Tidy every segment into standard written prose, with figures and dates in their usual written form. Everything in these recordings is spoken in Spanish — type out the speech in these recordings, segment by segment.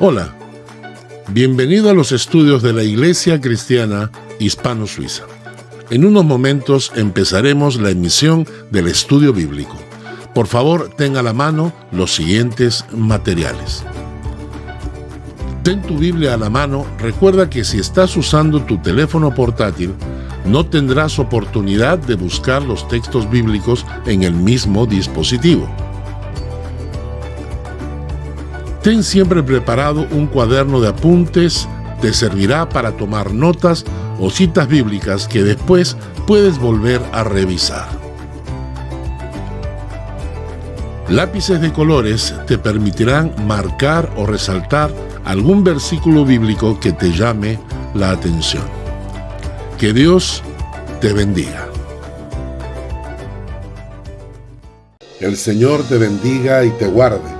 Hola, bienvenido a los estudios de la Iglesia Cristiana Hispano-Suiza. En unos momentos empezaremos la emisión del estudio bíblico. Por favor, tenga a la mano los siguientes materiales. Ten tu Biblia a la mano. Recuerda que si estás usando tu teléfono portátil, no tendrás oportunidad de buscar los textos bíblicos en el mismo dispositivo. Ten siempre preparado un cuaderno de apuntes. Te servirá para tomar notas o citas bíblicas que después puedes volver a revisar. Lápices de colores te permitirán marcar o resaltar algún versículo bíblico que te llame la atención. Que Dios te bendiga. El Señor te bendiga y te guarde.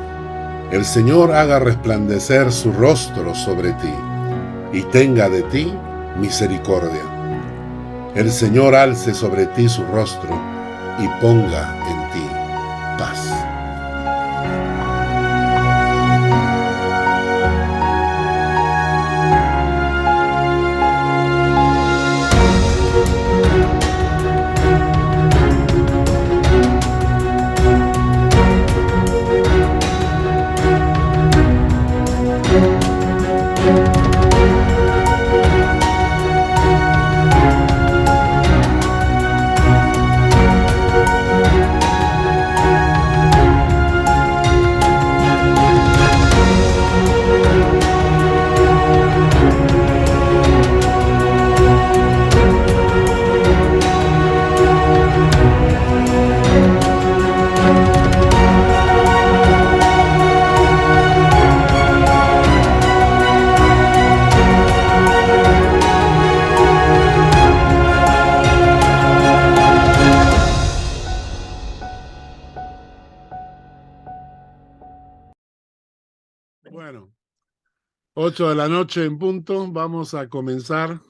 El Señor haga resplandecer su rostro sobre ti y tenga de ti misericordia. El Señor alce sobre ti su rostro y ponga en ti paz. Bueno, 8 de la noche en punto, vamos a comenzar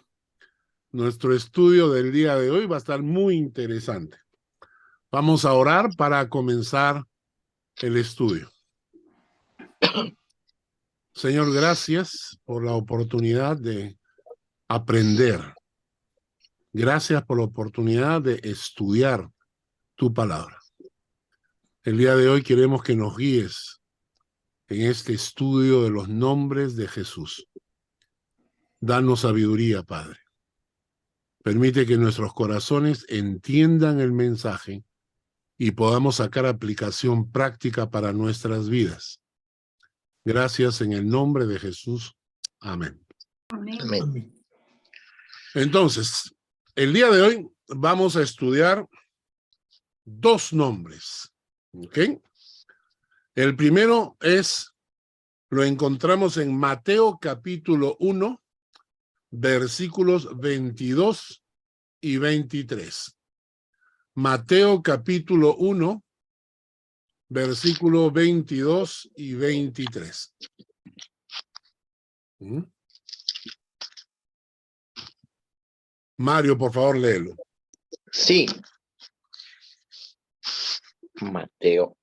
nuestro estudio del día de hoy. Va a estar muy interesante. Vamos a orar para comenzar el estudio. Señor, gracias por la oportunidad de aprender. Gracias por la oportunidad de estudiar tu palabra. El día de hoy queremos que nos guíes en este estudio de los nombres de Jesús. Danos sabiduría, Padre. Permite que nuestros corazones entiendan el mensaje y podamos sacar aplicación práctica para nuestras vidas. Gracias en el nombre de Jesús. Amén. Amén. Entonces, el día de hoy vamos a estudiar dos nombres. ¿Ok? El primero lo encontramos en Mateo capítulo 1, versículos 22 y 23. Mateo capítulo 1, versículo 22 y 23. Mario, por favor, léelo. Sí. Mateo.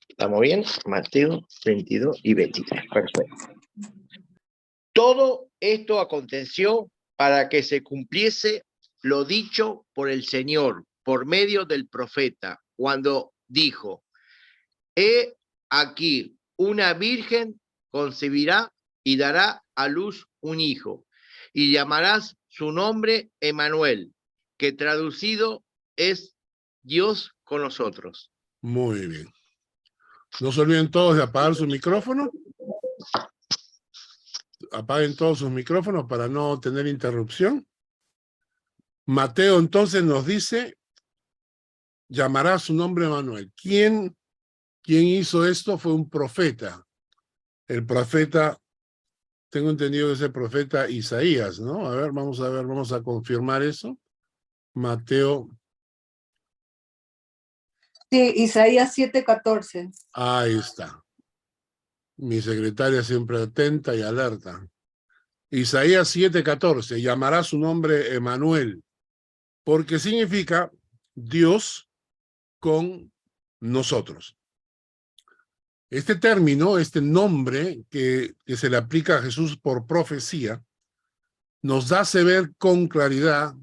¿Estamos bien? Mateo 22 y 23. Perfecto. Todo esto aconteció para que se cumpliese lo dicho por el Señor por medio del profeta, cuando dijo: He aquí, una virgen concebirá y dará a luz un hijo, y llamarás su nombre Emmanuel, que traducido es Dios con nosotros. Muy bien. No se olviden todos de apagar su micrófono. Apaguen todos sus micrófonos para no tener interrupción. Mateo entonces nos dice, llamará su nombre Emmanuel. ¿Quién hizo esto? Fue un profeta. El profeta, tengo entendido que es el profeta Isaías, ¿no? A ver, vamos a confirmar eso. Mateo. Sí, Isaías 7:14. Ahí está. Mi secretaria siempre atenta y alerta. Isaías 7:14, llamará su nombre Emmanuel, porque significa Dios con nosotros. Este término, este nombre que se le aplica a Jesús por profecía, nos hace ver con claridad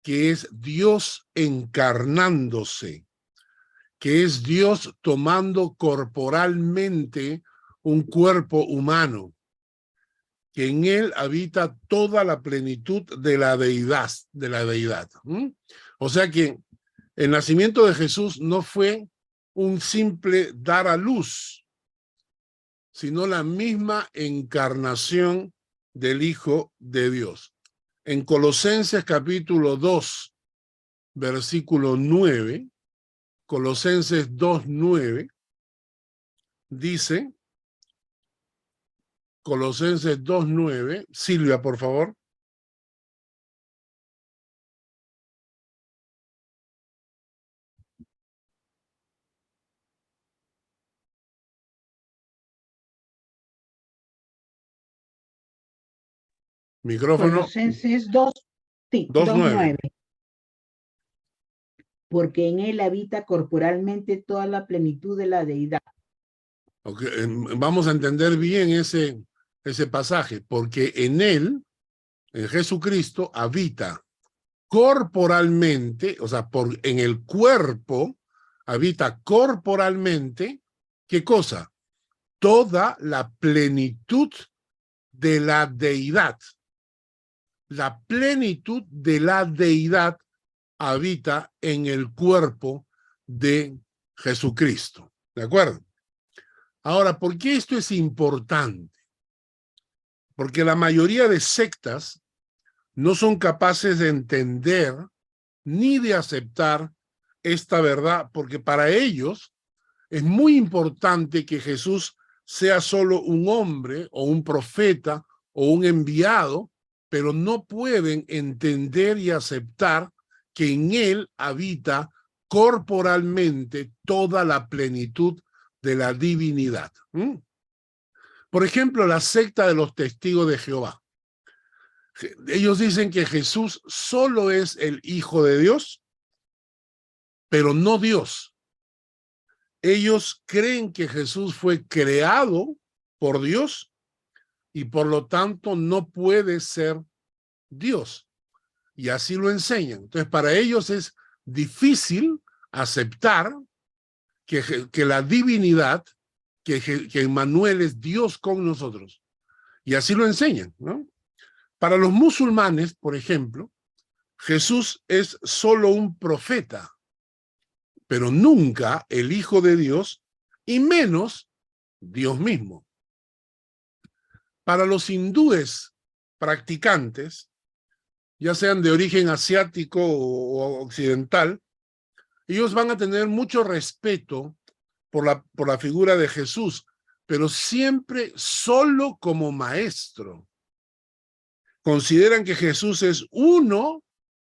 que es Dios encarnándose, que es Dios tomando corporalmente un cuerpo humano, que en él habita toda la plenitud de la deidad. O sea que el nacimiento de Jesús no fue un simple dar a luz, sino la misma encarnación del Hijo de Dios. En Colosenses capítulo 2, versículo 9, Colosenses 2:9, dice, Colosenses 2:9, Silvia, por favor. Micrófono. Colosenses 2, sí, 2:9. 2:9. Porque en él habita corporalmente toda la plenitud de la deidad. Okay, vamos a entender bien ese pasaje, porque en él, en Jesucristo, habita corporalmente, o sea, en el cuerpo, habita corporalmente, ¿qué cosa? Toda la plenitud de la deidad. La plenitud de la deidad habita en el cuerpo de Jesucristo. ¿De acuerdo? Ahora, ¿por qué esto es importante? Porque la mayoría de sectas no son capaces de entender ni de aceptar esta verdad, porque para ellos es muy importante que Jesús sea solo un hombre o un profeta o un enviado, pero no pueden entender y aceptar que en él habita corporalmente toda la plenitud de la divinidad. Por ejemplo, la secta de los testigos de Jehová. Ellos dicen que Jesús solo es el Hijo de Dios, pero no Dios. Ellos creen que Jesús fue creado por Dios y por lo tanto no puede ser Dios. Y así lo enseñan. Entonces, para ellos es difícil aceptar que la divinidad, que Emmanuel es Dios con nosotros. Y así lo enseñan, ¿no? Para los musulmanes, por ejemplo, Jesús es solo un profeta, pero nunca el Hijo de Dios y menos Dios mismo. Para los hindúes practicantes, ya sean de origen asiático o occidental, ellos van a tener mucho respeto por la figura de Jesús, pero siempre solo como maestro. Consideran que Jesús es uno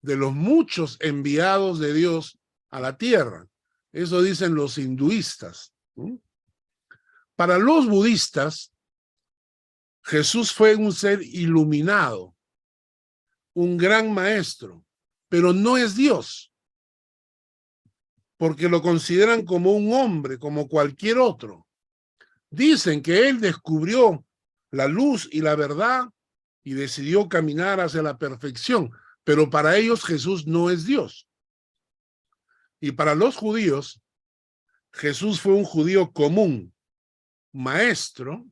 de los muchos enviados de Dios a la tierra. Eso dicen los hinduistas. Para los budistas, Jesús fue un ser iluminado, un gran maestro, pero no es Dios, porque lo consideran como un hombre, como cualquier otro. Dicen que él descubrió la luz y la verdad y decidió caminar hacia la perfección, pero para ellos Jesús no es Dios. Y para los judíos, Jesús fue un judío común, maestro,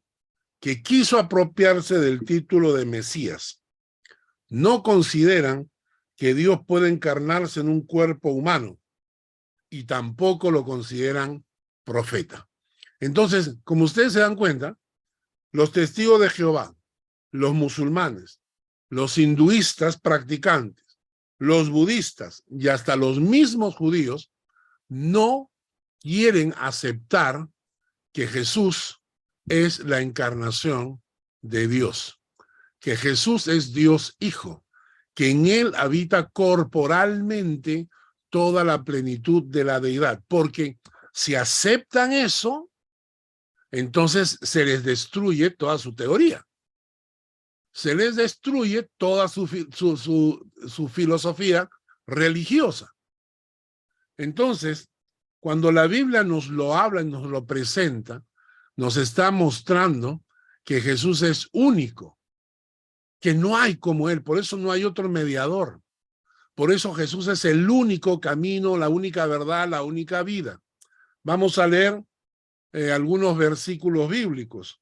que quiso apropiarse del título de Mesías. No consideran que Dios puede encarnarse en un cuerpo humano y tampoco lo consideran profeta. Entonces, como ustedes se dan cuenta, los testigos de Jehová, los musulmanes, los hinduistas practicantes, los budistas y hasta los mismos judíos no quieren aceptar que Jesús es la encarnación de Dios, que Jesús es Dios Hijo, que en él habita corporalmente toda la plenitud de la deidad, porque si aceptan eso, entonces se les destruye toda su teoría. Se les destruye toda su filosofía religiosa. Entonces, cuando la Biblia nos lo habla y nos lo presenta, nos está mostrando que Jesús es único, que no hay como Él, por eso no hay otro mediador. Por eso Jesús es el único camino, la única verdad, la única vida. Vamos a leer algunos versículos bíblicos.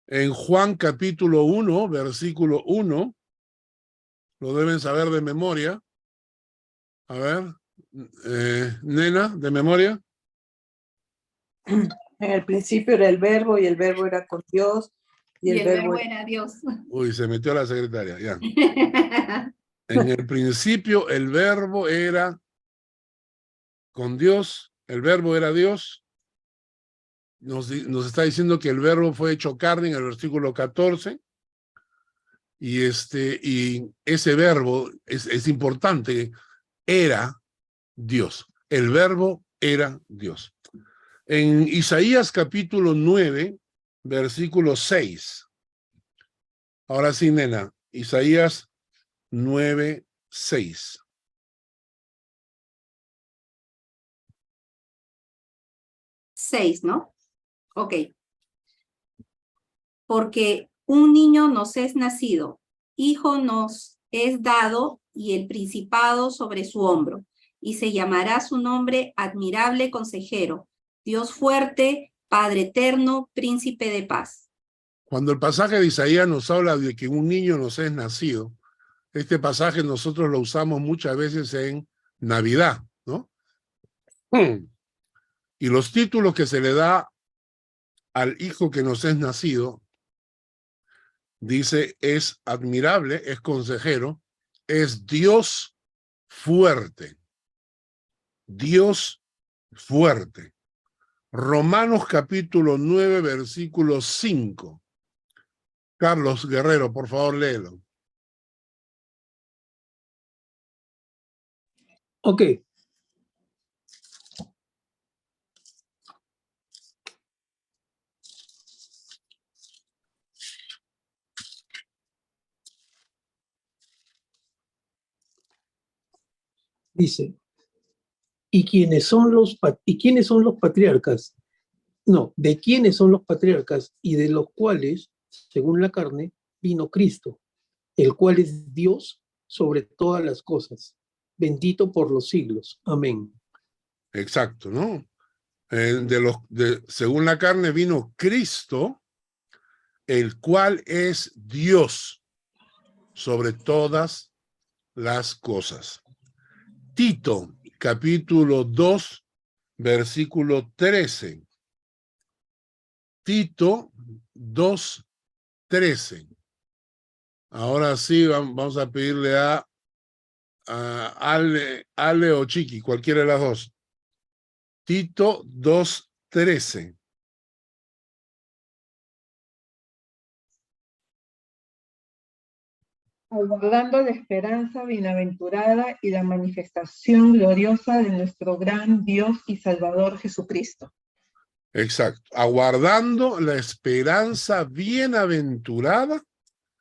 En Juan capítulo 1, versículo 1, lo deben saber de memoria. A ver, nena, de memoria. En el principio era el verbo y el verbo era con Dios y el verbo era Dios. Uy, se metió la secretaria, ya. En el principio el verbo era con Dios, el verbo era Dios. Nos está diciendo que el verbo fue hecho carne en el versículo 14. Y ese verbo es importante, era Dios. El verbo era Dios. En Isaías capítulo 9, versículo 6. Ahora sí, nena, Isaías 9, 6. Seis, ¿no? Ok. Porque un niño nos es nacido, hijo nos es dado y el principado sobre su hombro. Y se llamará su nombre admirable consejero, Dios fuerte, Padre eterno, príncipe de paz. Cuando el pasaje de Isaías nos habla de que un niño nos es nacido, este pasaje nosotros lo usamos muchas veces en Navidad, ¿no? Y los títulos que se le da al hijo que nos es nacido, dice, es admirable, es consejero, es Dios fuerte. Dios fuerte. Romanos capítulo 9, versículo 5. Carlos Guerrero, por favor, léelo. Ok. Dice, ¿y quiénes son los patriarcas? No, ¿de quiénes son los patriarcas y de los cuales, según la carne, vino Cristo, el cual es Dios sobre todas las cosas, bendito por los siglos? Amén. Exacto, ¿no? Según la carne vino Cristo, el cual es Dios sobre todas las cosas. Tito, capítulo 2, versículo 13. Tito 2, 13. Ahora sí, vamos a pedirle a Ale o Chiqui, cualquiera de las dos. Tito 2, 13. Aguardando la esperanza bienaventurada y la manifestación gloriosa de nuestro gran Dios y Salvador Jesucristo. Exacto. Aguardando la esperanza bienaventurada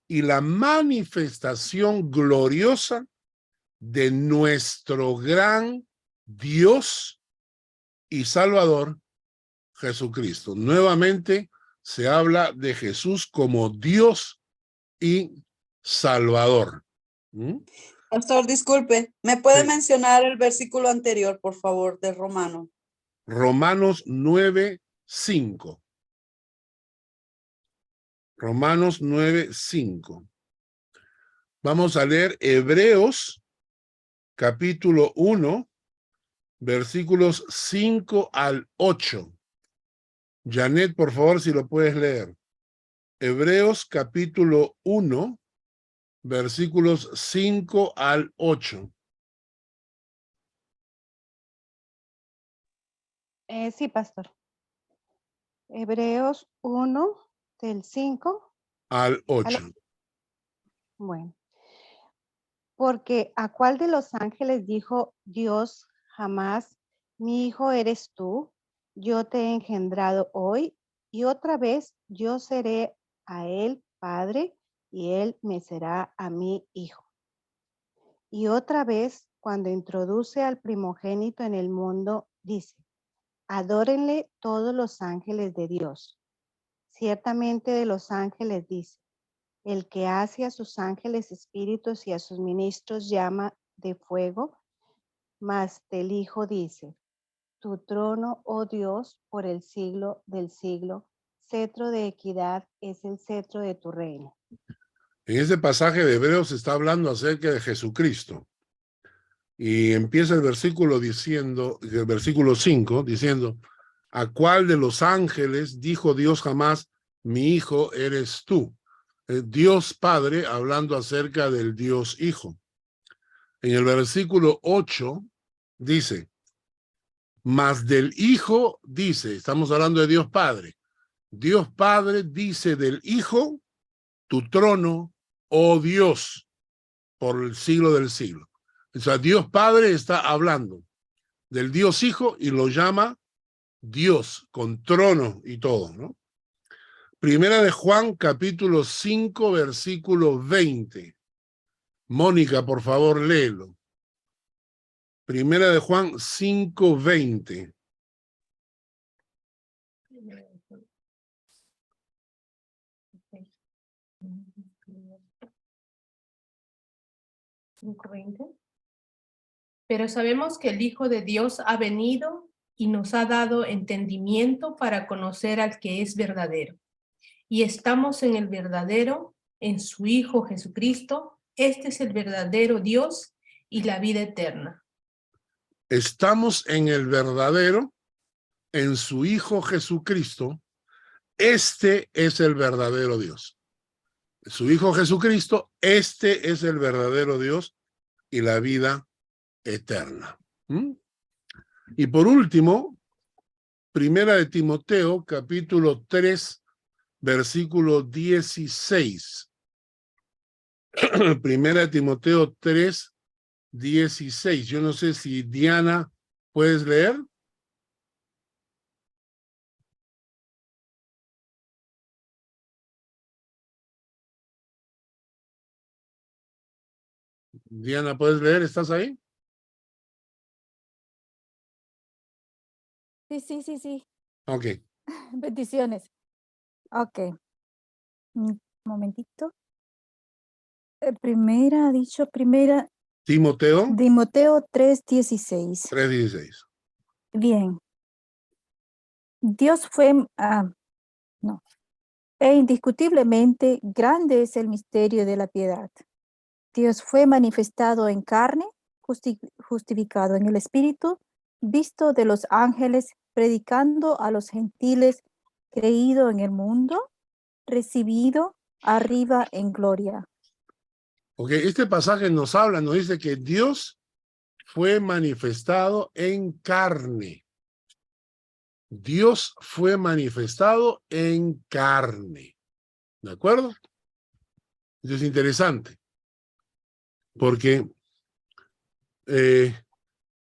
y la manifestación gloriosa de nuestro gran Dios y Salvador Jesucristo. Nuevamente se habla de Jesús como Dios y Salvador. Pastor, disculpe, ¿me puede Sí. mencionar el versículo anterior, por favor, de Romano? Romanos 9, 5. Romanos 9, 5. Vamos a leer Hebreos capítulo 1, versículos 5 al 8. Janet, por favor, si lo puedes leer. Hebreos capítulo 1, versículos 5 al 8. Sí, pastor. Hebreos 1, del 5 Al 8. Bueno. Porque ¿a cuál de los ángeles dijo Dios jamás, mi hijo eres tú, yo te he engendrado hoy, y otra vez yo seré a él padre, y él me será a mí hijo? Y otra vez, cuando introduce al primogénito en el mundo, dice, Adórenle todos los ángeles de Dios. Ciertamente de los ángeles dice, el que hace a sus ángeles espíritus y a sus ministros llama de fuego, mas del Hijo dice, tu trono, oh Dios, por el siglo del siglo, cetro de equidad es el cetro de tu reino. En este pasaje de Hebreos está hablando acerca de Jesucristo. Y empieza el versículo 5, diciendo, ¿a cuál de los ángeles dijo Dios jamás, mi hijo eres tú? Dios Padre hablando acerca del Dios Hijo. En el versículo 8 dice, mas del Hijo dice, estamos hablando de Dios Padre. Dios Padre dice del Hijo, tu trono, oh Dios, por el siglo del siglo. O sea, Dios Padre está hablando del Dios Hijo y lo llama Dios, con trono y todo, ¿no? Primera de Juan, capítulo 5, versículo 20. Mónica, por favor, léelo. Primera de Juan 5, 20. Pero sabemos que el Hijo de Dios ha venido y nos ha dado entendimiento para conocer al que es verdadero. Y estamos en el verdadero, en su Hijo Jesucristo. Este es el verdadero Dios y la vida eterna. Estamos en el verdadero, en su Hijo Jesucristo. Este es el verdadero Dios. Su Hijo Jesucristo, este es el verdadero Dios y la vida eterna. Y por último, Primera de Timoteo, capítulo 3, versículo 16. Primera de Timoteo 3, 16. Yo no sé si Diana, ¿puedes leer? Diana, ¿puedes leer? ¿Estás ahí? Sí. Ok. Bendiciones. Ok. Un momentito. Primera Timoteo Timoteo 3:16. 3:16. Bien. Dios fue, e indiscutiblemente grande es el misterio de la piedad. Dios fue manifestado en carne, justificado en el Espíritu, visto de los ángeles, predicando a los gentiles, creído en el mundo, recibido arriba en gloria. Ok, este pasaje nos dice que Dios fue manifestado en carne. Dios fue manifestado en carne. ¿De acuerdo? Eso es interesante. Porque ese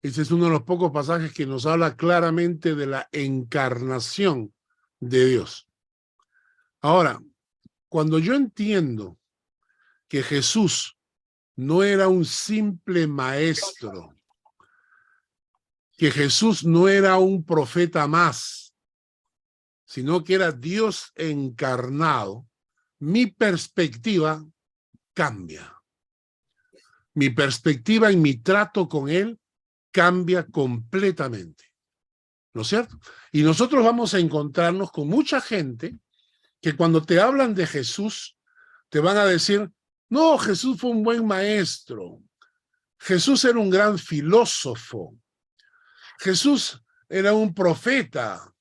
es uno de los pocos pasajes que nos habla claramente de la encarnación de Dios. Ahora, cuando yo entiendo que Jesús no era un simple maestro, que Jesús no era un profeta más, sino que era Dios encarnado, mi perspectiva cambia. Mi perspectiva y mi trato con Él cambia completamente. ¿No es cierto? Y nosotros vamos a encontrarnos con mucha gente que cuando te hablan de Jesús, te van a decir, no, Jesús fue un buen maestro. Jesús era un gran filósofo. Jesús era un profeta.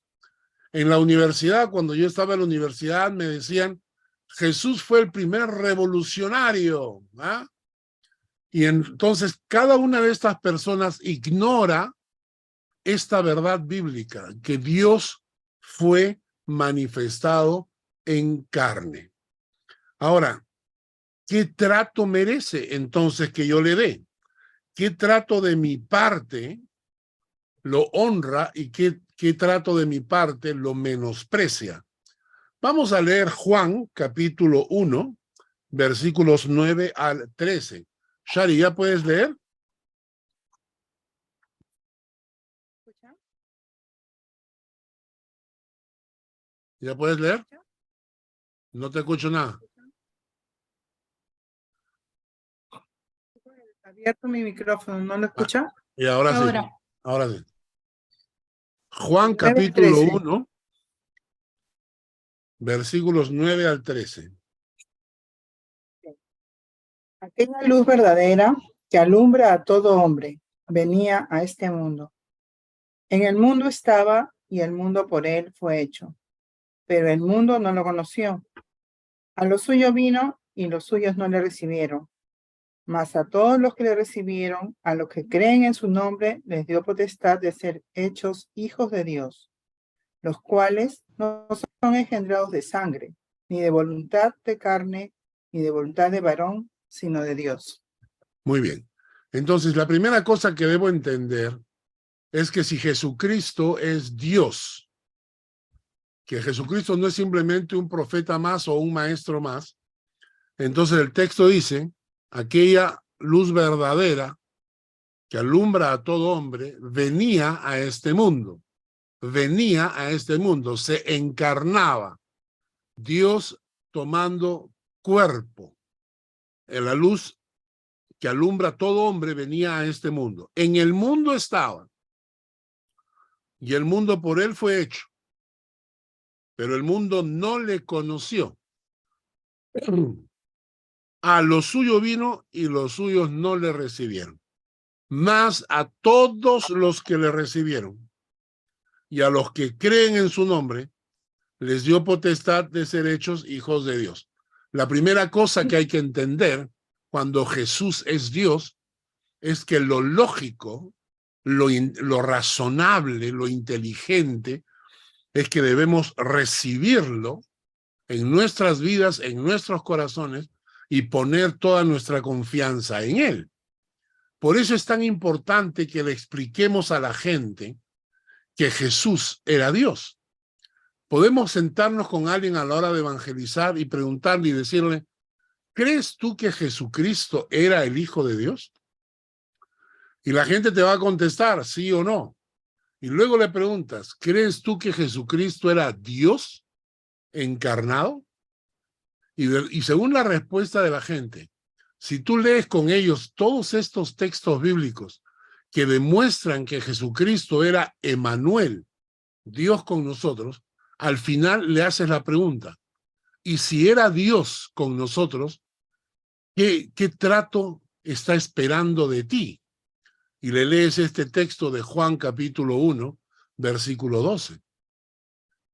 En la universidad, cuando yo estaba en la universidad, me decían, Jesús fue el primer revolucionario. ¿Ah? Y entonces cada una de estas personas ignora esta verdad bíblica, que Dios fue manifestado en carne. Ahora, ¿qué trato merece entonces que yo le dé? ¿Qué trato de mi parte lo honra y qué trato de mi parte lo menosprecia? Vamos a leer Juan, capítulo 1, versículos 9 al 13. Shari, ¿ya puedes leer? ¿Ya puedes leer? No te escucho nada. Abierto mi micrófono, ¿no lo escucha? Y ahora sí. Ahora. Ahora sí. Juan 9:13. capítulo 1, versículos 9 al 13. Aquella luz verdadera que alumbra a todo hombre venía a este mundo. En el mundo estaba y el mundo por él fue hecho, pero el mundo no lo conoció. A lo suyo vino y los suyos no le recibieron. Mas a todos los que le recibieron, a los que creen en su nombre, les dio potestad de ser hechos hijos de Dios, los cuales no son engendrados de sangre, ni de voluntad de carne, ni de voluntad de varón, sino de Dios. Muy bien. Entonces, la primera cosa que debo entender es que si Jesucristo es Dios, que Jesucristo no es simplemente un profeta más o un maestro más, entonces el texto dice, aquella luz verdadera que alumbra a todo hombre, venía a este mundo. Venía a este mundo, se encarnaba. Dios tomando cuerpo. En la luz que alumbra a todo hombre venía a este mundo. En el mundo estaba. Y el mundo por él fue hecho. Pero el mundo no le conoció. A lo suyo vino y los suyos no le recibieron. Mas a todos los que le recibieron y a los que creen en su nombre, les dio potestad de ser hechos hijos de Dios. La primera cosa que hay que entender cuando Jesús es Dios es que lo lógico, lo razonable, lo inteligente, es que debemos recibirlo en nuestras vidas, en nuestros corazones y poner toda nuestra confianza en Él. Por eso es tan importante que le expliquemos a la gente que Jesús era Dios. Podemos sentarnos con alguien a la hora de evangelizar y preguntarle y decirle, ¿crees tú que Jesucristo era el Hijo de Dios? Y la gente te va a contestar, sí o no. Y luego le preguntas, ¿crees tú que Jesucristo era Dios encarnado? Y según la respuesta de la gente, si tú lees con ellos todos estos textos bíblicos que demuestran que Jesucristo era Emmanuel, Dios con nosotros, al final le haces la pregunta, y si era Dios con nosotros, ¿qué trato está esperando de ti? Y le lees este texto de Juan capítulo 1, versículo 12.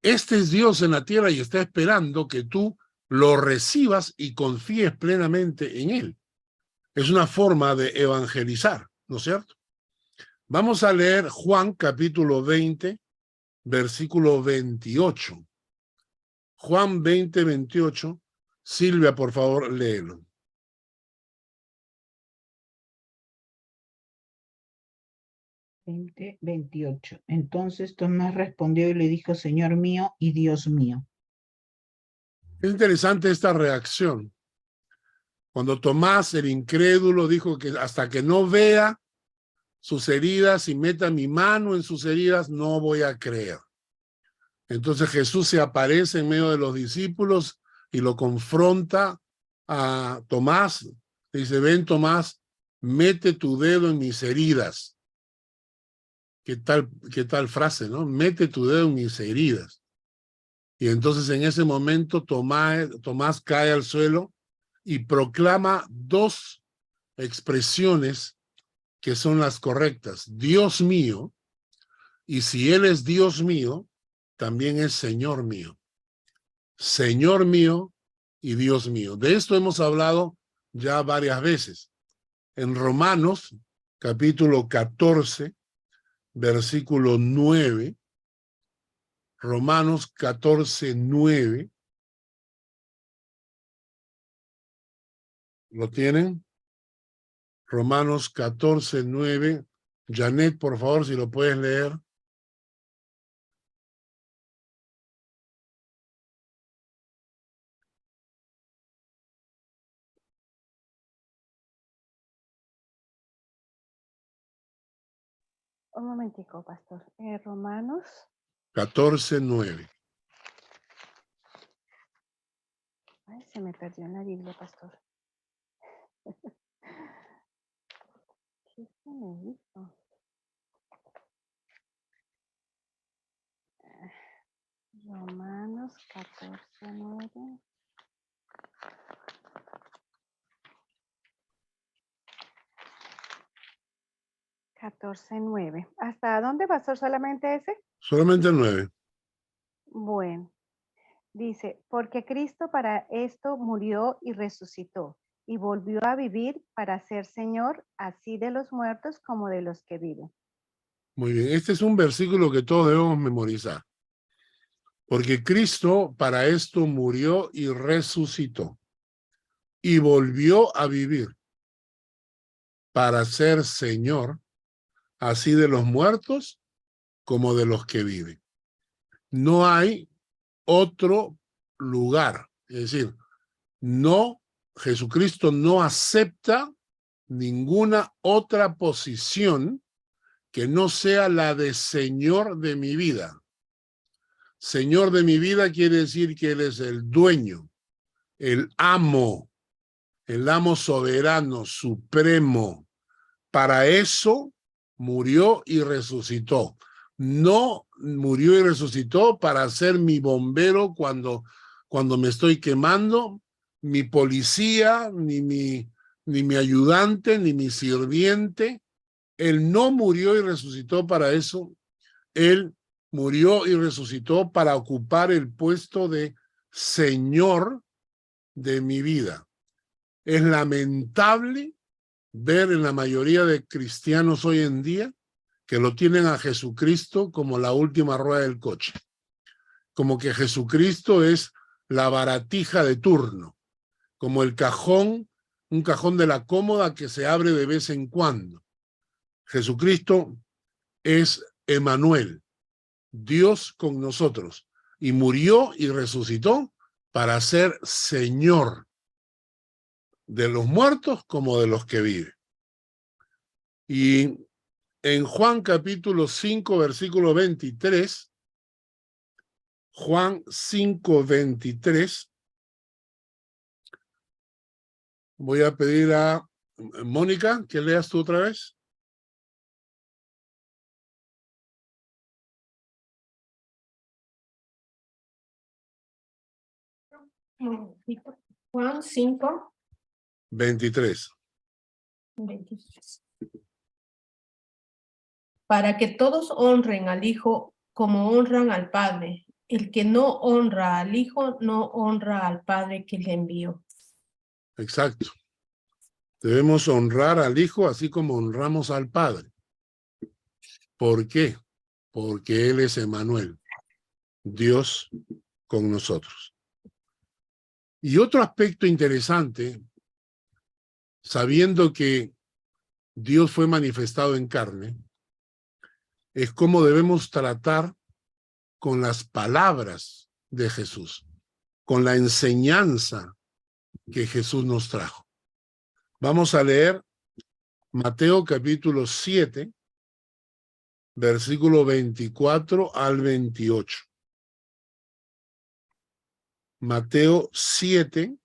Este es Dios en la tierra y está esperando que tú lo recibas y confíes plenamente en Él. Es una forma de evangelizar, ¿no es cierto? Vamos a leer Juan capítulo 20, versículo 28. Juan 20, 28. Silvia, por favor, léelo. 20:28. Entonces Tomás respondió y le dijo, Señor mío y Dios mío. Es interesante esta reacción. Cuando Tomás, el incrédulo, dijo que hasta que no vea sus heridas y meta mi mano en sus heridas, no voy a creer. Entonces Jesús se aparece en medio de los discípulos y lo confronta a Tomás. Dice, ven Tomás, mete tu dedo en mis heridas. ¿Qué tal frase, no? Mete tu dedo en mis heridas. Y entonces en ese momento Tomás cae al suelo y proclama dos expresiones que son las correctas. Dios mío, y si Él es Dios mío, también es Señor mío. Señor mío y Dios mío. De esto hemos hablado ya varias veces. En Romanos, capítulo 14, versículo 9, Romanos 14, 9. ¿Lo tienen? Romanos 14, 9. Janet, por favor, si lo puedes leer. Un momentico, pastor. Romanos 14, 9. se me perdió en la Biblia, pastor. ¿Qué se me hizo? Romanos 14:9. ¿Hasta dónde, pastor? ¿Solamente ese? Solamente el 9. Bueno, dice, porque Cristo para esto murió y resucitó, y volvió a vivir para ser Señor, así de los muertos como de los que viven. Muy bien, este es un versículo que todos debemos memorizar. Porque Cristo para esto murió y resucitó, y volvió a vivir para ser Señor, así de los muertos como de los que viven. No hay otro lugar, es decir, no, Jesucristo no acepta ninguna otra posición que no sea la de Señor de mi vida. Señor de mi vida quiere decir que Él es el dueño, el amo soberano, supremo. Para eso murió y resucitó. No murió y resucitó para ser mi bombero cuando me estoy quemando, mi policía, ni mi ayudante, ni mi sirviente. Él no murió y resucitó para eso. Él murió y resucitó para ocupar el puesto de Señor de mi vida. Es lamentable ver en la mayoría de cristianos hoy en día que lo tienen a Jesucristo como la última rueda del coche. Como que Jesucristo es la baratija de turno, como el cajón, un cajón de la cómoda que se abre de vez en cuando. Jesucristo es Emmanuel, Dios con nosotros, y murió y resucitó para ser Señor de los muertos como de los que viven. Y en Juan capítulo 5, versículo 23, Juan 5, 23, voy a pedir a Mónica que leas tú otra vez. Juan 5, 23. 23. Para que todos honren al Hijo como honran al Padre. El que no honra al Hijo no honra al Padre que le envió. Exacto. Debemos honrar al Hijo así como honramos al Padre. ¿Por qué? Porque Él es Emmanuel, Dios con nosotros. Y otro aspecto interesante, sabiendo que Dios fue manifestado en carne, es cómo debemos tratar con las palabras de Jesús, con la enseñanza que Jesús nos trajo. Vamos a leer Mateo capítulo 7, versículo 24 al 28. Mateo 7,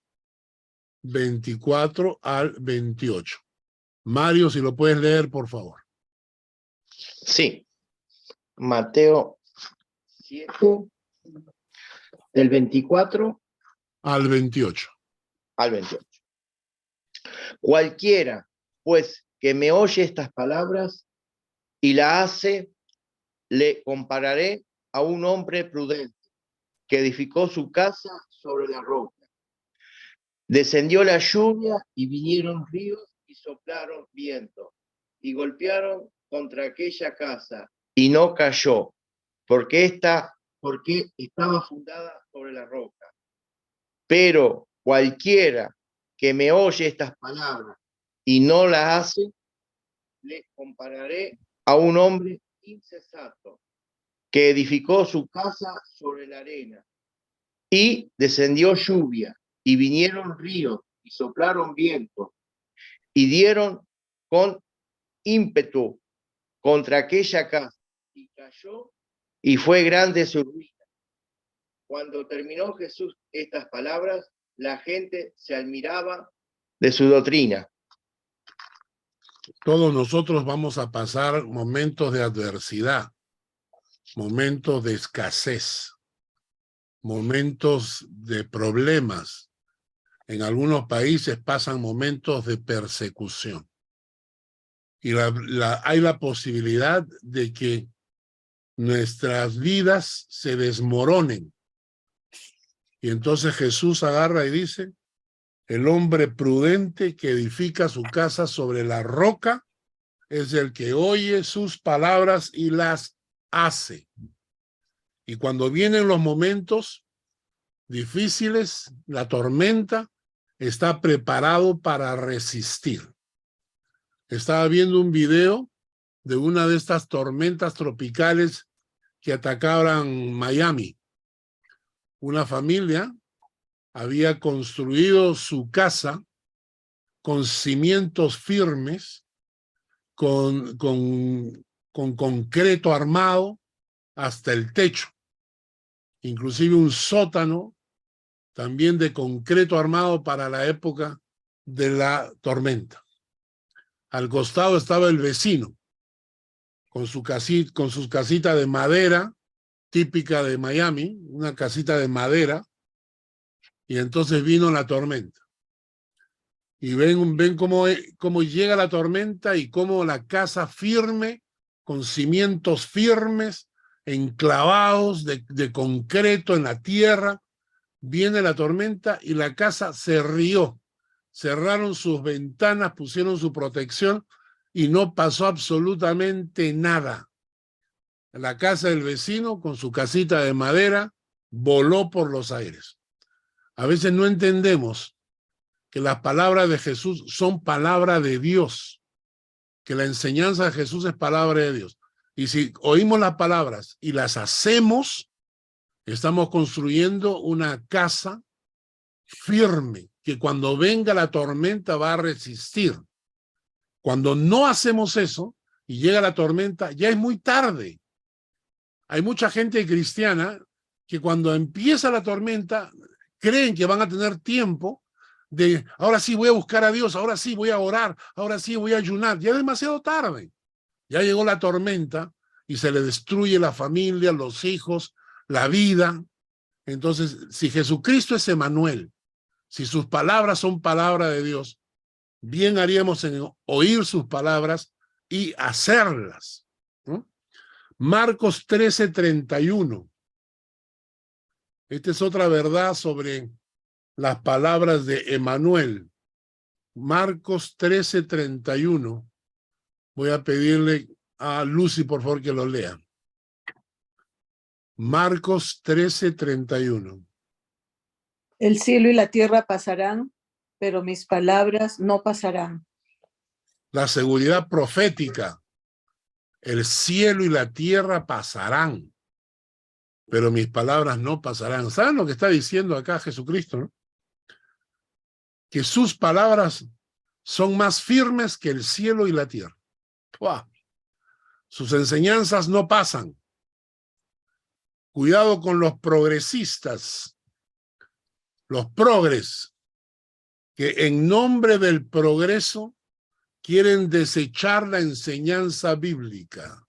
24 al 28. Mario, si lo puedes leer, por favor. Sí. Mateo 7, del 24 al 28. Al 28. Cualquiera, pues, que me oye estas palabras y la hace, le compararé a un hombre prudente que edificó su casa sobre la roca. Descendió la lluvia y vinieron ríos y soplaron viento y golpearon contra aquella casa y no cayó, porque estaba fundada sobre la roca. Pero cualquiera que me oye estas palabras y no las hace, le compararé a un hombre insensato que edificó su casa sobre la arena. Y descendió lluvia, y vinieron ríos, y soplaron vientos, y dieron con ímpetu contra aquella casa, y cayó, y fue grande su ruina. Cuando terminó Jesús estas palabras, la gente se admiraba de su doctrina. Todos nosotros vamos a pasar momentos de adversidad, momentos de escasez, momentos de problemas. En algunos países pasan momentos de persecución. Y hay la posibilidad de que nuestras vidas se desmoronen. Y entonces Jesús agarra y dice, el hombre prudente que edifica su casa sobre la roca es el que oye sus palabras y las hace. Y cuando vienen los momentos difíciles, la tormenta, está preparado para resistir. Estaba viendo un video de una de estas tormentas tropicales que atacaban Miami. Una familia había construido su casa con cimientos firmes, con concreto armado hasta el techo. Inclusive un sótano también de concreto armado para la época de la tormenta. Al costado estaba el vecino, con su casita de madera, típica de Miami, una casita de madera, y entonces vino la tormenta. Y ven cómo llega la tormenta y cómo la casa firme, con cimientos firmes, enclavados de concreto en la tierra, viene la tormenta y la casa se rió. Cerraron sus ventanas, pusieron su protección y no pasó absolutamente nada. La casa del vecino, con su casita de madera, voló por los aires. A veces no entendemos que las palabras de Jesús son palabra de Dios, que la enseñanza de Jesús es palabra de Dios. Y si oímos las palabras y las hacemos, estamos construyendo una casa firme, que cuando venga la tormenta va a resistir. Cuando no hacemos eso y llega la tormenta, ya es muy tarde. Hay mucha gente cristiana que cuando empieza la tormenta creen que van a tener tiempo de, ahora sí voy a buscar a Dios, ahora sí voy a orar, ahora sí voy a ayunar. Ya es demasiado tarde. Ya llegó la tormenta y se le destruye la familia, los hijos, la vida. Entonces, si Jesucristo es Emmanuel, si sus palabras son palabra de Dios, bien haríamos en oír sus palabras y hacerlas, ¿no? Marcos 13:31. Esta es otra verdad sobre las palabras de Emmanuel. Marcos 13:31. Voy a pedirle a Lucy, por favor, que lo lea. Marcos 13:31. El cielo y la tierra pasarán, pero mis palabras no pasarán. La seguridad profética. El cielo y la tierra pasarán, pero mis palabras no pasarán. ¿Saben lo que está diciendo acá Jesucristo, no? Que sus palabras son más firmes que el cielo y la tierra. ¡Wow! Sus enseñanzas no pasan. Cuidado con los progresistas, los progres, que en nombre del progreso quieren desechar la enseñanza bíblica.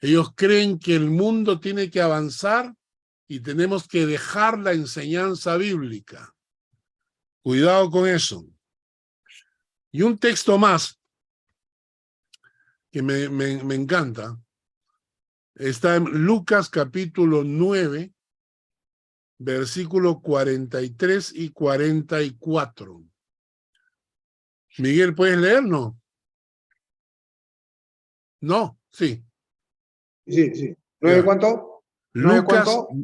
Ellos creen que el mundo tiene que avanzar y tenemos que dejar la enseñanza bíblica. Cuidado con eso. Y un texto más que me encanta. Está en Lucas capítulo 9, versículos 43 y 44. Miguel, ¿puedes leer? No. No, sí. Sí, sí. ¿9 cuánto?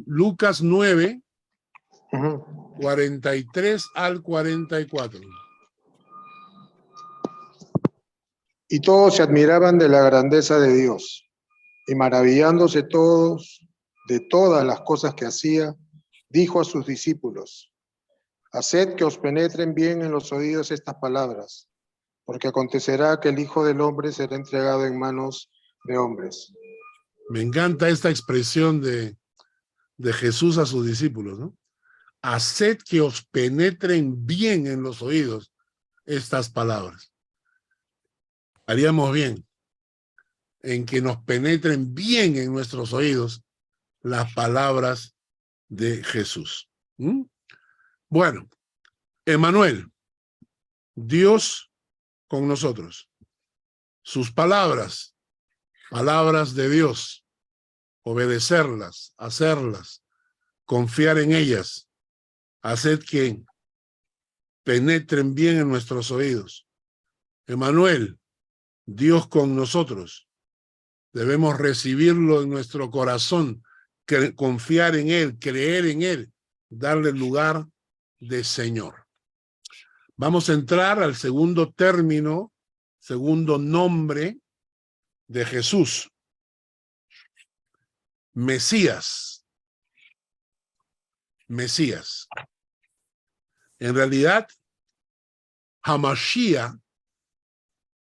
Lucas 9, 43 al 44. Y todos se admiraban de la grandeza de Dios, y maravillándose todos de todas las cosas que hacía, dijo a sus discípulos: haced que os penetren bien en los oídos estas palabras, porque acontecerá que el Hijo del Hombre será entregado en manos de hombres. Me encanta esta expresión de Jesús a sus discípulos, ¿no? haced que os penetren bien en los oídos estas palabras. Haríamos bien en que nos penetren bien en nuestros oídos las palabras de Jesús. Bueno, Emmanuel, Dios con nosotros. Sus palabras, palabras de Dios, obedecerlas, hacerlas, confiar en ellas, hacer que penetren bien en nuestros oídos. Emmanuel, Dios con nosotros. Debemos recibirlo en nuestro corazón, confiar en Él, creer en Él, darle lugar de Señor. Vamos a entrar al segundo término, segundo nombre de Jesús. Mesías. Mesías. En realidad, Hamashiach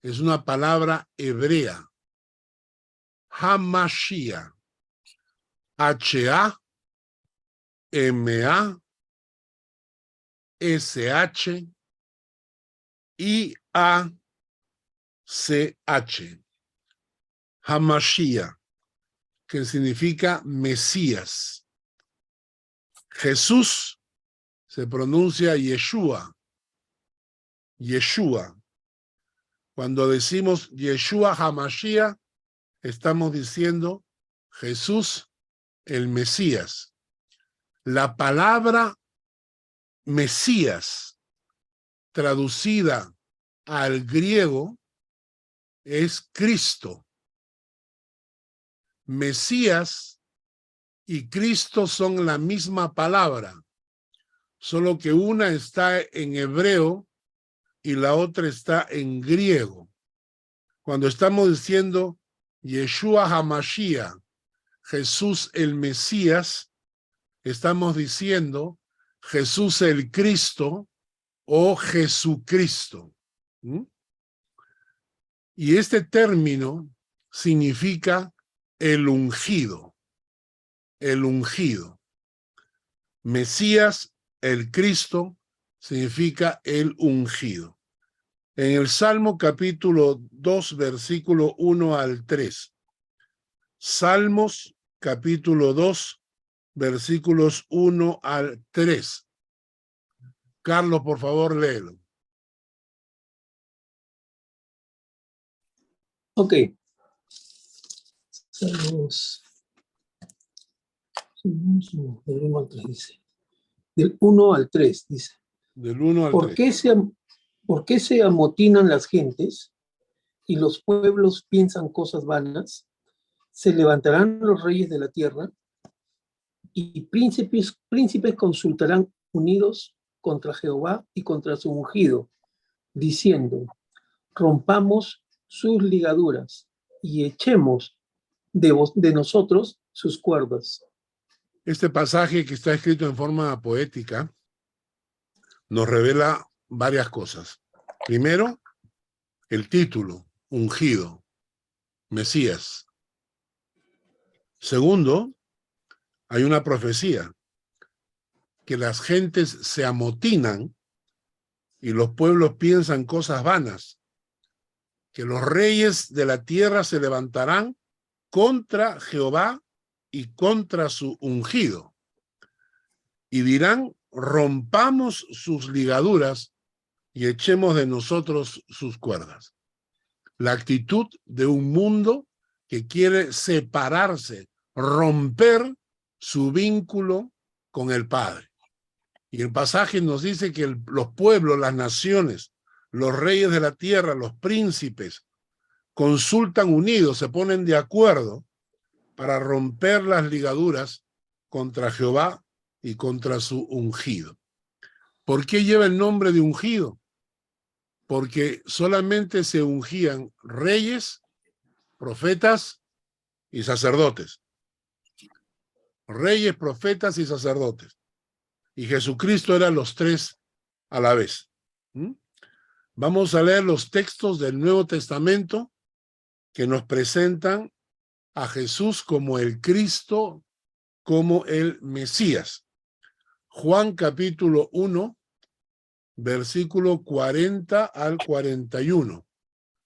es una palabra hebrea. Hamashiach. H-A-M-A-S-H-I-A-C-H. Hamashiach, que significa Mesías. Jesús se pronuncia Yeshua. Yeshua. Cuando decimos Yeshua Hamashiach, estamos diciendo Jesús el Mesías. La palabra Mesías, traducida al griego, es Cristo. Mesías y Cristo son la misma palabra, solo que una está en hebreo y la otra está en griego. Cuando estamos diciendo Yeshua HaMashiach, Jesús el Mesías, estamos diciendo Jesús el Cristo o Jesucristo. Y este término significa el ungido. El ungido. Mesías, el Cristo, significa el ungido. En el Salmo capítulo 2, versículo 1 al 3. Salmos capítulo 2, versículos 1 al 3. Carlos, por favor, léelo. Ok. Salmos. Del 1 al 3 dice. Del 1 al 3 dice. Del 1 al 3. ¿Por qué se amotinan las gentes y los pueblos piensan cosas vanas? Se levantarán los reyes de la tierra y príncipes consultarán unidos contra Jehová y contra su ungido, diciendo, rompamos sus ligaduras y echemos de nosotros sus cuerdas. Este pasaje, que está escrito en forma poética, nos revela varias cosas. Primero, el título, ungido, Mesías. Segundo, hay una profecía, que las gentes se amotinan y los pueblos piensan cosas vanas, que los reyes de la tierra se levantarán contra Jehová y contra su ungido, y dirán, rompamos sus ligaduras y echemos de nosotros sus cuerdas. La actitud de un mundo que quiere separarse, romper su vínculo con el Padre. Y el pasaje nos dice que los pueblos, las naciones, los reyes de la tierra, los príncipes, consultan unidos, se ponen de acuerdo para romper las ligaduras contra Jehová y contra su ungido. ¿Por qué lleva el nombre de ungido? Porque solamente se ungían reyes, profetas y sacerdotes. Reyes, profetas y sacerdotes. Y Jesucristo eran los tres a la vez. Vamos a leer los textos del Nuevo Testamento que nos presentan a Jesús como el Cristo, como el Mesías. Juan capítulo 1, versículo 40 al 41.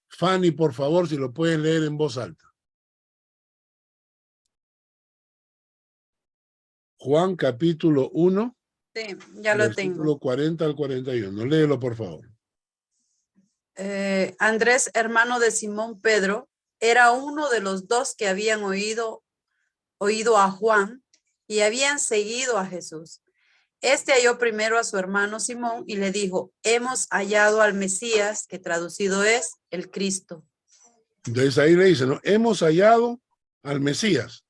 Fanny, por favor, si lo pueden leer en voz alta. Juan capítulo 1, Sí, ya lo tengo. versículo 40 al 41. Léelo, por favor. Andrés, hermano de Simón Pedro, era uno de los dos que habían oído a Juan y habían seguido a Jesús. Este halló primero a su hermano Simón y le dijo, hemos hallado al Mesías, que traducido es el Cristo. Entonces ahí le dice, ¿no? Hemos hallado al Mesías,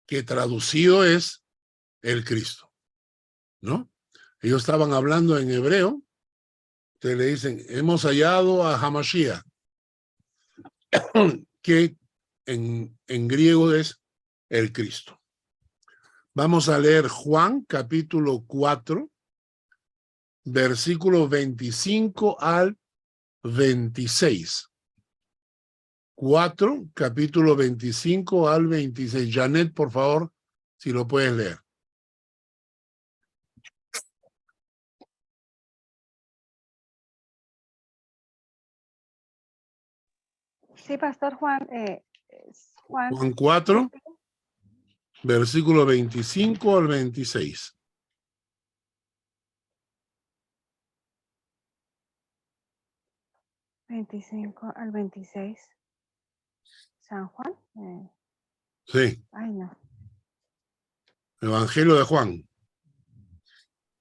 que traducido es el Cristo, ¿no? Ellos estaban hablando en hebreo, entonces le dicen, hemos hallado a Hamashiach, que en griego es el Cristo. Vamos a leer Juan capítulo 4, versículo 25 al 26. 4, capítulo 25 al 26. Janet, por favor, si lo puedes leer. Sí, Pastor Juan. Juan 4, versículo 25 al 26. ¿25 al 26? ¿San Juan? Sí. Ay, no. Evangelio de Juan.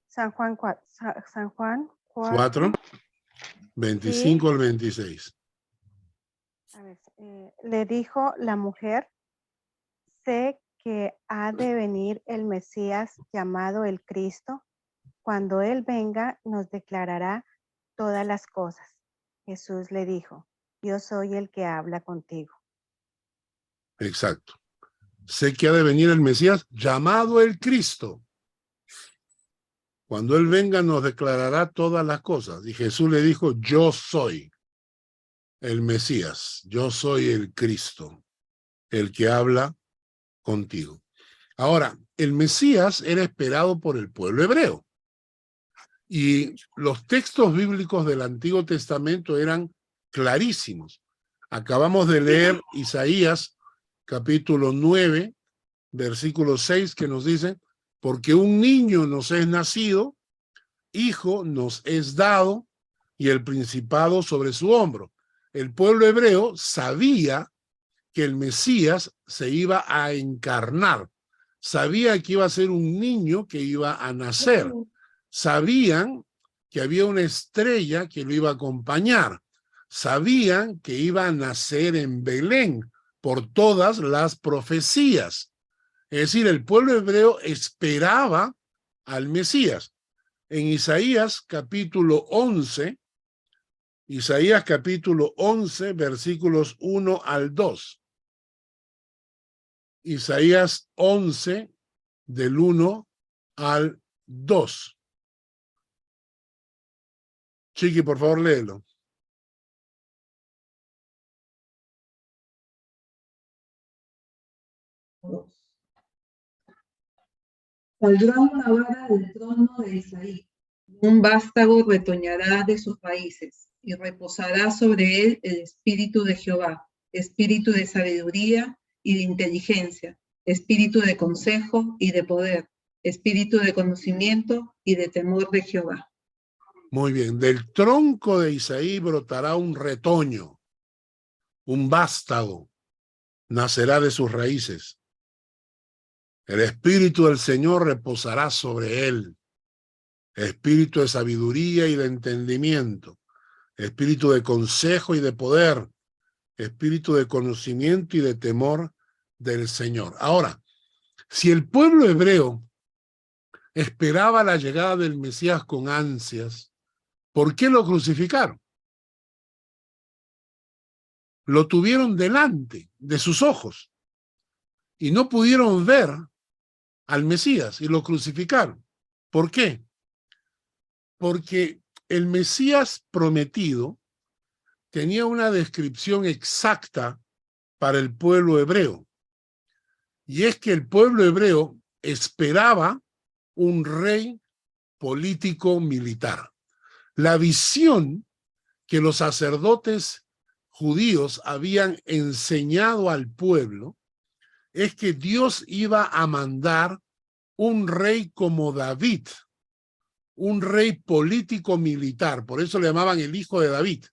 San Juan 4. San Juan 4, 25 Sí. al 26. A ver, le dijo la mujer, sé que ha de venir el Mesías llamado el Cristo. Cuando Él venga, nos declarará todas las cosas. Jesús le dijo, yo soy el que habla contigo. Exacto. Sé que ha de venir el Mesías llamado el Cristo. Cuando Él venga nos declarará todas las cosas. Y Jesús le dijo, yo soy el Mesías, yo soy el Cristo, el que habla contigo. Ahora, el Mesías era esperado por el pueblo hebreo. Y los textos bíblicos del Antiguo Testamento eran clarísimos. Acabamos de leer Isaías capítulo 9, versículo 6, que nos dice, porque un niño nos es nacido, hijo nos es dado, y el principado sobre su hombro. El pueblo hebreo sabía que el Mesías se iba a encarnar, sabía que iba a ser un niño que iba a nacer, sabían que había una estrella que lo iba a acompañar, sabían que iba a nacer en Belén por todas las profecías. Es decir, el pueblo hebreo esperaba al Mesías. En Isaías capítulo 11, versículos 1 al 2. Isaías 11, del 1 al 2. Chiqui, por favor, léelo. Saldrá una vara del trono de Isaí, un vástago retoñará de sus raíces, y reposará sobre él el espíritu de Jehová, espíritu de sabiduría y de inteligencia, espíritu de consejo y de poder, espíritu de conocimiento y de temor de Jehová. Muy bien, del tronco de Isaí brotará un retoño, un vástago, nacerá de sus raíces. El espíritu del Señor reposará sobre él, espíritu de sabiduría y de entendimiento, espíritu de consejo y de poder, espíritu de conocimiento y de temor del Señor. Ahora, si el pueblo hebreo esperaba la llegada del Mesías con ansias, ¿por qué lo crucificaron? Lo tuvieron delante de sus ojos y no pudieron ver al Mesías y lo crucificaron. ¿Por qué? Porque el Mesías prometido tenía una descripción exacta para el pueblo hebreo. Y es que el pueblo hebreo esperaba un rey político-militar. La visión que los sacerdotes judíos habían enseñado al pueblo es que Dios iba a mandar un rey como David, un rey político-militar, por eso le llamaban el hijo de David,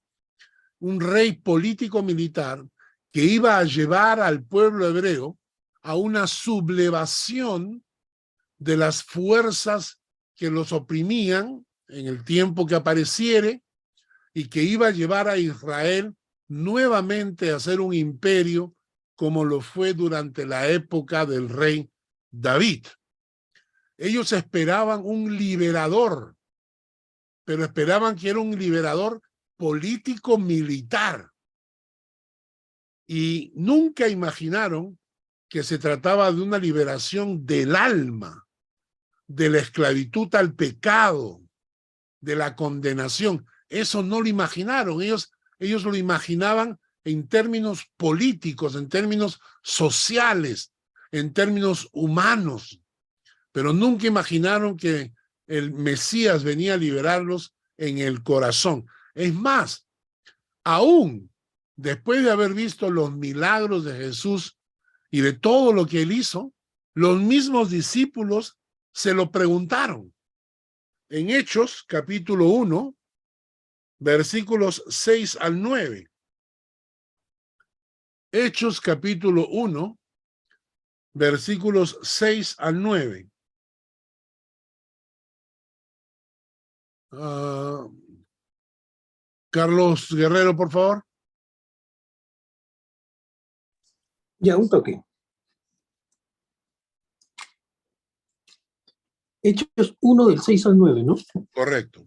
un rey político-militar que iba a llevar al pueblo hebreo a una sublevación de las fuerzas que los oprimían en el tiempo que apareciere y que iba a llevar a Israel nuevamente a ser un imperio como lo fue durante la época del rey David. Ellos esperaban un liberador, pero esperaban que era un liberador político-militar. Y nunca imaginaron que se trataba de una liberación del alma, de la esclavitud al pecado, de la condenación. Eso no lo imaginaron. Ellos lo imaginaban en términos políticos, en términos sociales, en términos humanos. Pero nunca imaginaron que el Mesías venía a liberarlos en el corazón. Es más, aún después de haber visto los milagros de Jesús y de todo lo que él hizo, los mismos discípulos se lo preguntaron. En Hechos, capítulo 1, versículos 6 al 9. Hechos, capítulo 1, versículos 6 al 9. Carlos Guerrero, por favor. Ya, un toque. Hechos 1 del 6 al 9, ¿no? Correcto.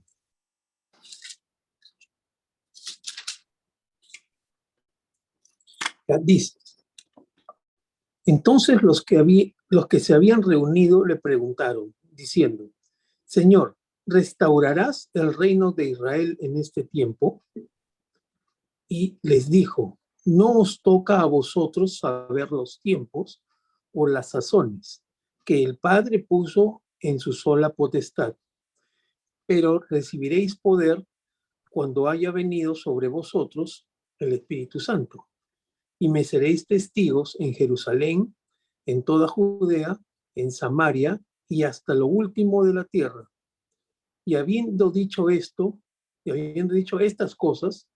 Ya, dice. Entonces los que se habían reunido le preguntaron, diciendo, Señor, ¿restaurarás el reino de Israel en este tiempo? Y les dijo, no os toca a vosotros saber los tiempos o las sazones que el Padre puso en su sola potestad, pero recibiréis poder cuando haya venido sobre vosotros el Espíritu Santo, y me seréis testigos en Jerusalén, en toda Judea, en Samaria y hasta lo último de la tierra. Y habiendo dicho esto, y habiendo dicho estas cosas,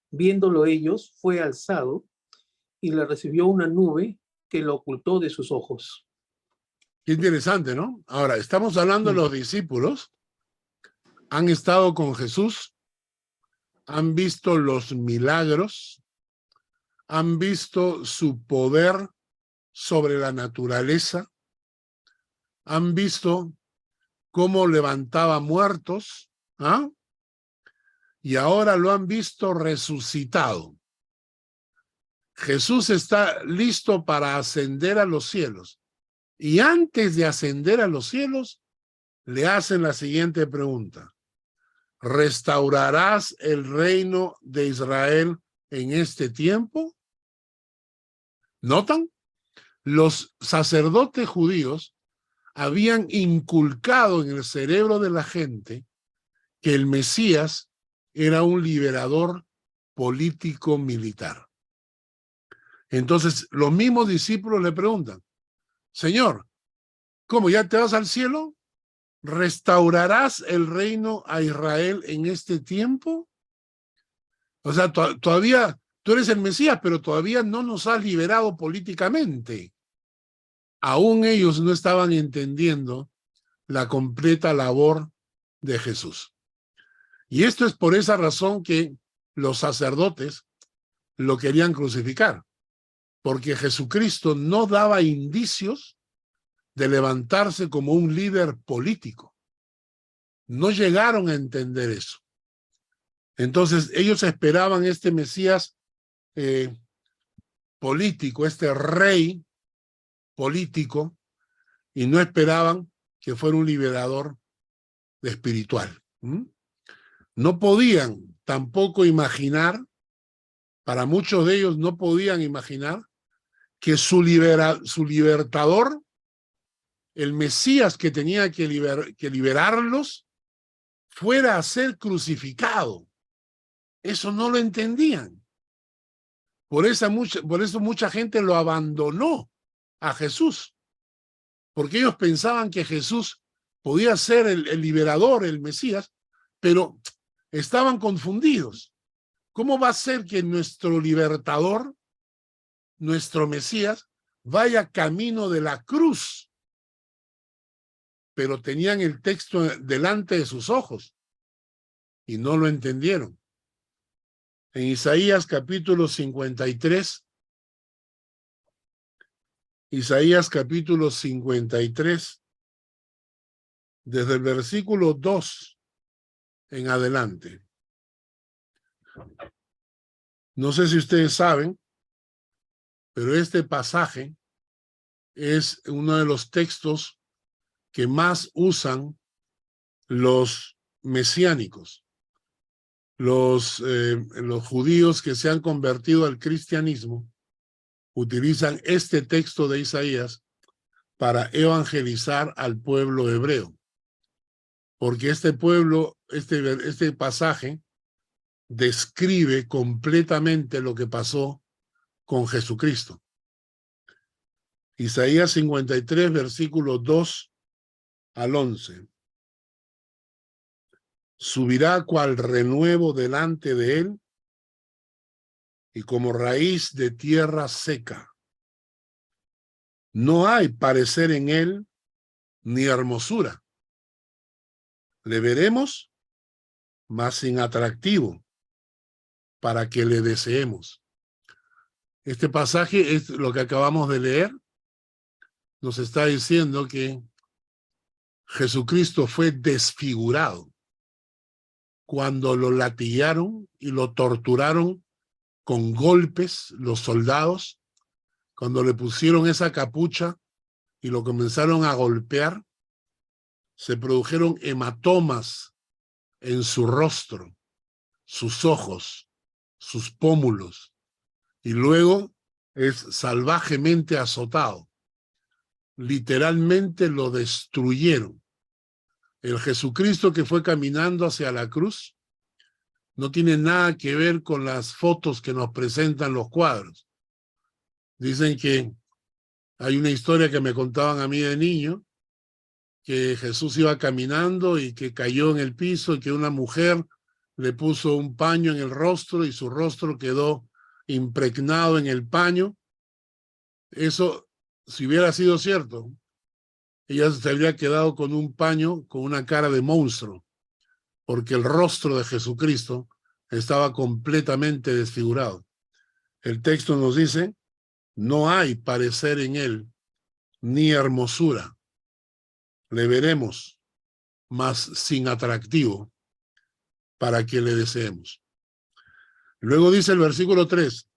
viéndolo ellos, fue alzado y le recibió una nube que lo ocultó de sus ojos. Qué interesante, ¿no? Ahora, estamos hablando de los discípulos. Han estado con Jesús, han visto los milagros, han visto su poder sobre la naturaleza, han visto cómo levantaba muertos, ¿ah? Y ahora lo han visto resucitado. Jesús está listo para ascender a los cielos. Y antes de ascender a los cielos, le hacen la siguiente pregunta. ¿Restaurarás el reino de Israel en este tiempo? ¿Notan? Los sacerdotes judíos habían inculcado en el cerebro de la gente que el Mesías era un liberador político-militar. Entonces, los mismos discípulos le preguntan, Señor, ¿cómo ya te vas al cielo? ¿Restaurarás el reino a Israel en este tiempo? O sea, todavía tú eres el Mesías, pero todavía no nos has liberado políticamente. Aún ellos no estaban entendiendo la completa labor de Jesús. Y esto es por esa razón que los sacerdotes lo querían crucificar, porque Jesucristo no daba indicios de levantarse como un líder político. No llegaron a entender eso. Entonces ellos esperaban este Mesías político, este rey político, y no esperaban que fuera un liberador espiritual. No podían tampoco imaginar, para muchos de ellos no podían imaginar que su libertador el Mesías que tenía que liberarlos fuera a ser crucificado. Eso no lo entendían. Por eso mucha gente lo abandonó a Jesús, porque ellos pensaban que Jesús podía ser el liberador, el Mesías, pero estaban confundidos. ¿Cómo va a ser que nuestro libertador, nuestro Mesías, vaya camino de la cruz? Pero tenían el texto delante de sus ojos y no lo entendieron. En Isaías capítulo 53, Isaías capítulo 53, desde el versículo 2 en adelante. No sé si ustedes saben, pero este pasaje es uno de los textos que más usan los mesiánicos, los judíos que se han convertido al cristianismo, utilizan este texto de Isaías para evangelizar al pueblo hebreo, porque este pasaje describe completamente lo que pasó con Jesucristo. Isaías 53, versículos 2 al 11. Subirá cual renuevo delante de él y como raíz de tierra seca. No hay parecer en él ni hermosura. Le veremos, mas sin atractivo, para que le deseemos. Este pasaje es lo que acabamos de leer. Nos está diciendo que Jesucristo fue desfigurado cuando lo latigaron y lo torturaron con golpes los soldados, cuando le pusieron esa capucha y lo comenzaron a golpear, se produjeron hematomas en su rostro, sus ojos, sus pómulos, y luego es salvajemente azotado. Literalmente lo destruyeron. El Jesucristo que fue caminando hacia la cruz no tiene nada que ver con las fotos que nos presentan los cuadros. Dicen que hay una historia que me contaban a mí de niño, que Jesús iba caminando y que cayó en el piso y que una mujer le puso un paño en el rostro y su rostro quedó impregnado en el paño. Eso, si hubiera sido cierto, ella se habría quedado con un paño con una cara de monstruo, porque el rostro de Jesucristo estaba completamente desfigurado. El texto nos dice, no hay parecer en él, ni hermosura. Le veremos, mas sin atractivo, para que le deseemos. Luego dice el versículo 3,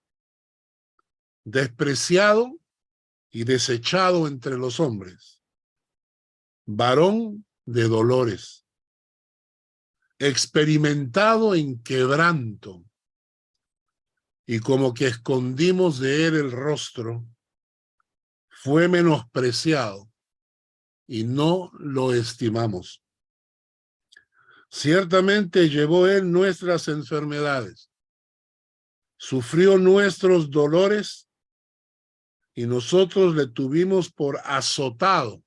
despreciado y desechado entre los hombres, varón de dolores, experimentado en quebranto, y como que escondimos de él el rostro, fue menospreciado y no lo estimamos. Ciertamente llevó él nuestras enfermedades, sufrió nuestros dolores y nosotros le tuvimos por azotado,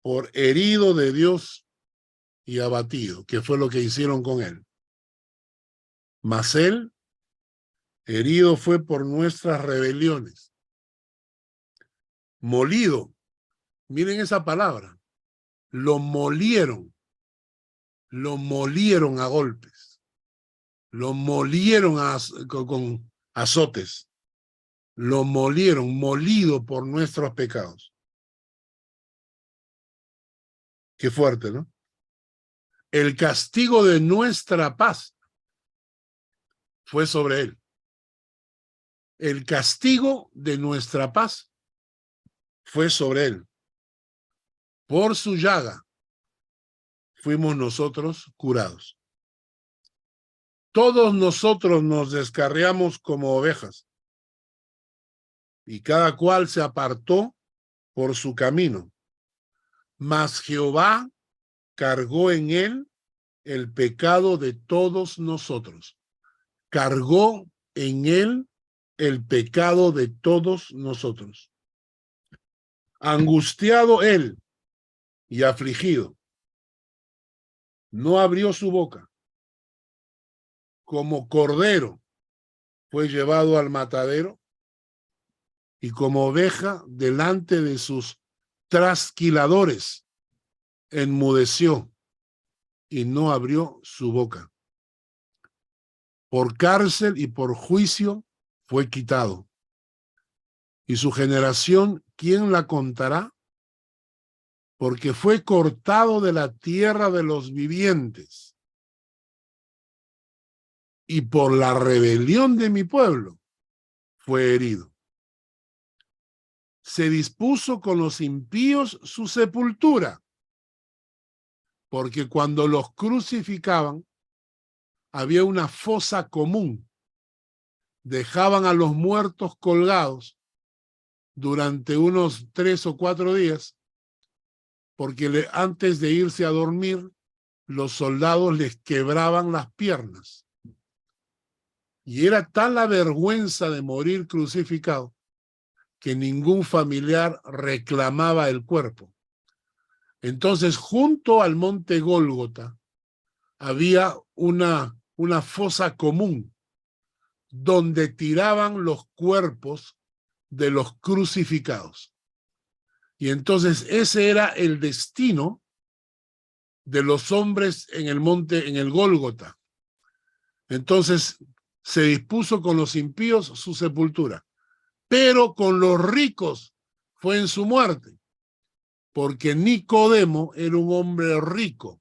por herido de Dios y abatido, que fue lo que hicieron con él. Mas él, herido fue por nuestras rebeliones, molido, miren esa palabra, lo molieron a golpes, lo molieron con azotes, lo molieron, molido por nuestros pecados. Qué fuerte, ¿no? El castigo de nuestra paz fue sobre él. El castigo de nuestra paz fue sobre él. Por su llaga fuimos nosotros curados. Todos nosotros nos descarriamos como ovejas, y cada cual se apartó por su camino, mas Jehová cargó en él el pecado de todos nosotros. Cargó en él el pecado de todos nosotros. Angustiado él y afligido, no abrió su boca. Como cordero fue llevado al matadero, y como oveja delante de sus trasquiladores enmudeció y no abrió su boca. Por cárcel y por juicio fue quitado. Y su generación, ¿quién la contará? Porque fue cortado de la tierra de los vivientes. Y por la rebelión de mi pueblo fue herido. Se dispuso con los impíos su sepultura, porque cuando los crucificaban había una fosa común. Dejaban a los muertos colgados durante unos 3 o 4 días, porque antes de irse a dormir, los soldados les quebraban las piernas. Y era tal la vergüenza de morir crucificado que ningún familiar reclamaba el cuerpo. Entonces, junto al monte Gólgota, había una fosa común donde tiraban los cuerpos de los crucificados. Y entonces ese era el destino de los hombres en el monte, en el Gólgota. Entonces se dispuso con los impíos su sepultura, pero con los ricos fue en su muerte, porque Nicodemo era un hombre rico,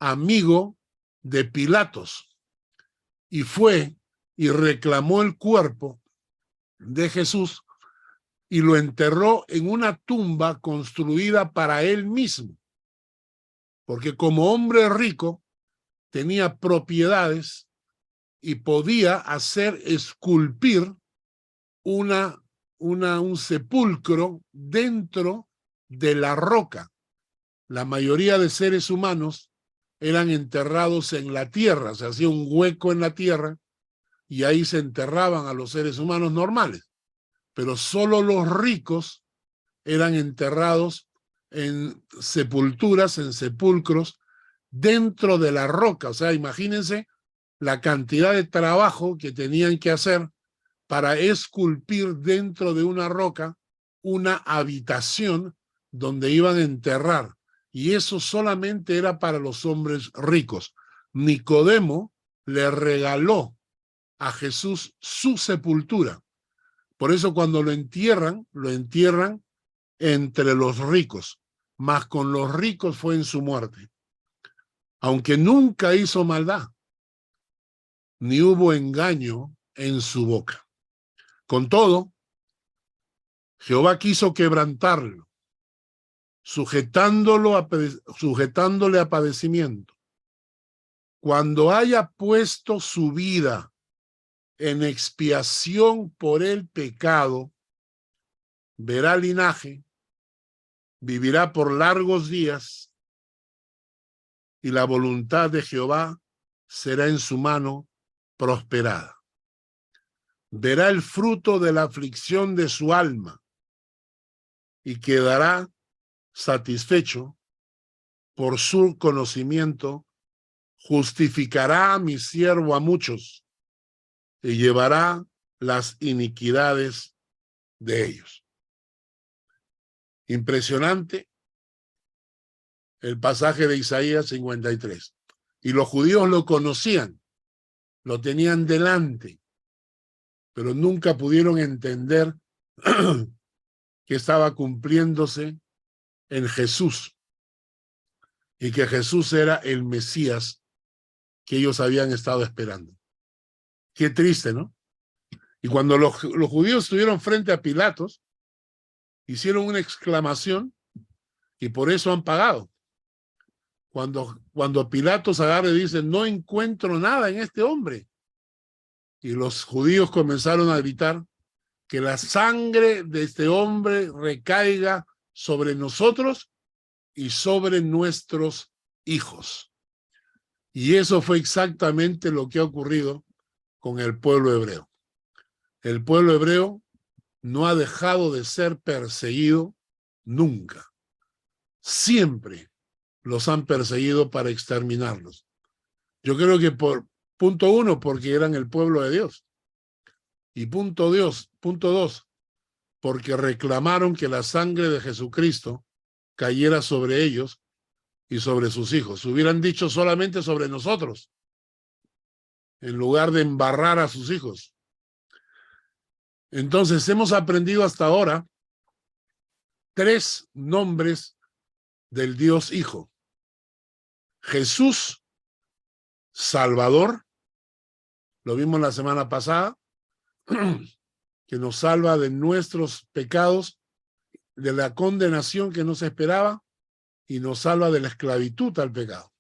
amigo de Pilatos, y fue y reclamó el cuerpo de Jesús y lo enterró en una tumba construida para él mismo, porque como hombre rico tenía propiedades y podía hacer esculpir un sepulcro dentro de la roca. La mayoría de seres humanos eran enterrados en la tierra, se hacía un hueco en la tierra y ahí se enterraban a los seres humanos normales, pero solo los ricos eran enterrados en sepulturas, en sepulcros dentro de la roca. O sea, imagínense la cantidad de trabajo que tenían que hacer para esculpir dentro de una roca una habitación donde iban a enterrar. Y eso solamente era para los hombres ricos. Nicodemo le regaló a Jesús su sepultura. Por eso cuando lo entierran entre los ricos, mas con los ricos fue en su muerte. Aunque nunca hizo maldad, ni hubo engaño en su boca. Con todo, Jehová quiso quebrantarlo, sujetándole a padecimiento. Cuando haya puesto su vida en expiación por el pecado, verá linaje, vivirá por largos días, y la voluntad de Jehová será en su mano prosperada. Verá el fruto de la aflicción de su alma y quedará satisfecho por su conocimiento. Justificará a mi siervo a muchos y llevará las iniquidades de ellos. Impresionante el pasaje de Isaías 53. Y los judíos lo conocían, lo tenían delante, pero nunca pudieron entender que estaba cumpliéndose en Jesús y que Jesús era el Mesías que ellos habían estado esperando. Qué triste, ¿no? Y cuando los judíos estuvieron frente a Pilatos, hicieron una exclamación y por eso han pagado. Cuando Pilatos agarra y dice, no encuentro nada en este hombre. Y los judíos comenzaron a gritar, que la sangre de este hombre recaiga sobre nosotros y sobre nuestros hijos. Y eso fue exactamente lo que ha ocurrido con el pueblo hebreo. El pueblo hebreo no ha dejado de ser perseguido nunca. Siempre los han perseguido para exterminarlos. Yo creo que por punto 1, porque eran el pueblo de Dios. Y punto 2, porque reclamaron que la sangre de Jesucristo cayera sobre ellos y sobre sus hijos. Hubieran dicho solamente sobre nosotros, en lugar de embarrar a sus hijos. Entonces hemos aprendido hasta ahora 3 nombres del Dios Hijo. Jesús, Salvador, lo vimos la semana pasada, que nos salva de nuestros pecados, de la condenación que nos esperaba y nos salva de la esclavitud al pecado.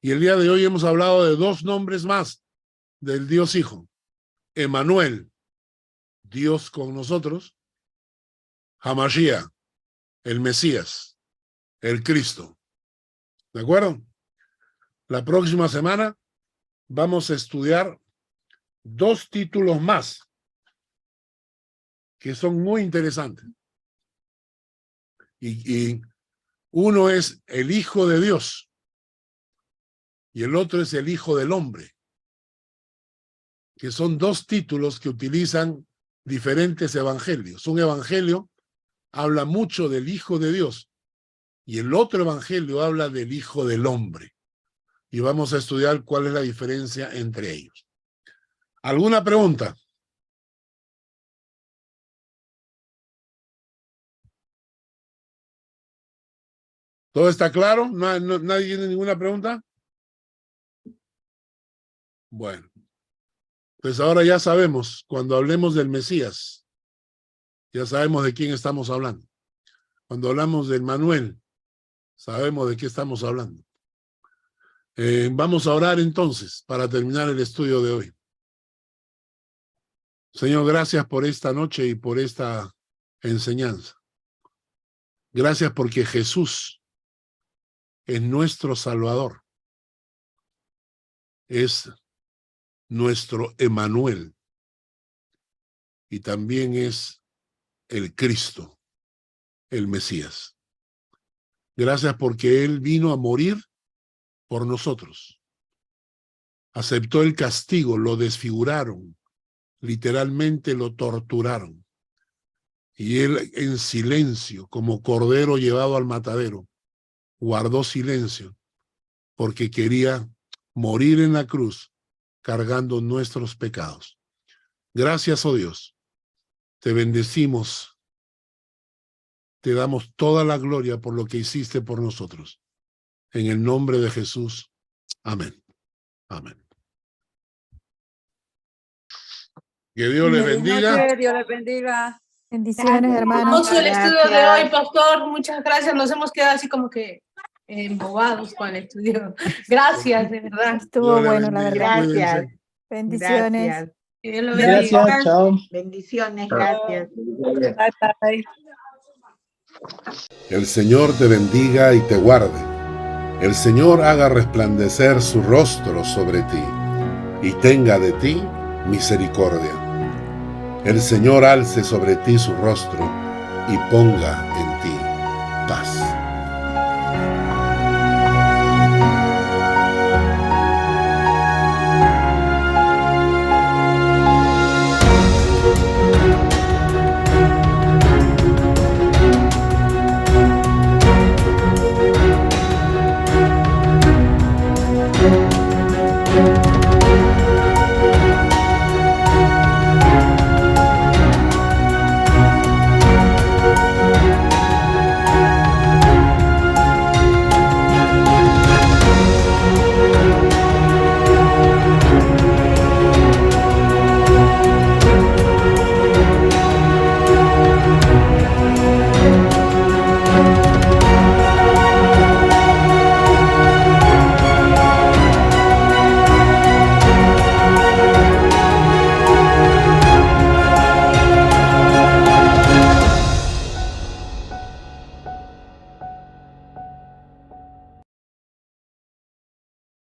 Y el día de hoy hemos hablado de 2 nombres más del Dios Hijo. Emmanuel, Dios con nosotros. Hamashiach, el Mesías, el Cristo. ¿De acuerdo? La próxima semana vamos a estudiar 2 títulos más que son muy interesantes. Y uno es el Hijo de Dios y el otro es el Hijo del Hombre, que son 2 títulos que utilizan diferentes evangelios. Un evangelio habla mucho del Hijo de Dios y el otro evangelio habla del Hijo del Hombre. Y vamos a estudiar cuál es la diferencia entre ellos. ¿Alguna pregunta? ¿Todo está claro? ¿Nadie tiene ninguna pregunta? Bueno, pues ahora ya sabemos, cuando hablemos del Mesías, ya sabemos de quién estamos hablando. Cuando hablamos del Manuel, sabemos de qué estamos hablando. Vamos a orar entonces para terminar el estudio de hoy. Señor, gracias por esta noche y por esta enseñanza. Gracias porque Jesús es nuestro Salvador. Es nuestro Emmanuel. Y también es el Cristo, el Mesías. Gracias porque Él vino a morir por nosotros. Aceptó el castigo, lo desfiguraron, literalmente lo torturaron. Y Él en silencio, como cordero llevado al matadero, guardó silencio porque quería morir en la cruz cargando nuestros pecados. Gracias, oh Dios. Te bendecimos. Te damos toda la gloria por lo que hiciste por nosotros. En el nombre de Jesús. Amén. Amén. Que Dios les bendiga. Que Dios les bendiga. Bendiciones, hermanos. Hermoso el estudio de hoy, pastor. Muchas gracias. Nos hemos quedado así como que embobados con el estudio. Gracias, de verdad. Estuvo bueno, la verdad. Gracias. Bendiciones. Gracias. Que Dios lo bendiga. Gracias, chao. Bendiciones, gracias. Bye, bye. El Señor te bendiga y te guarde. El Señor haga resplandecer su rostro sobre ti y tenga de ti misericordia. El Señor alce sobre ti su rostro y ponga en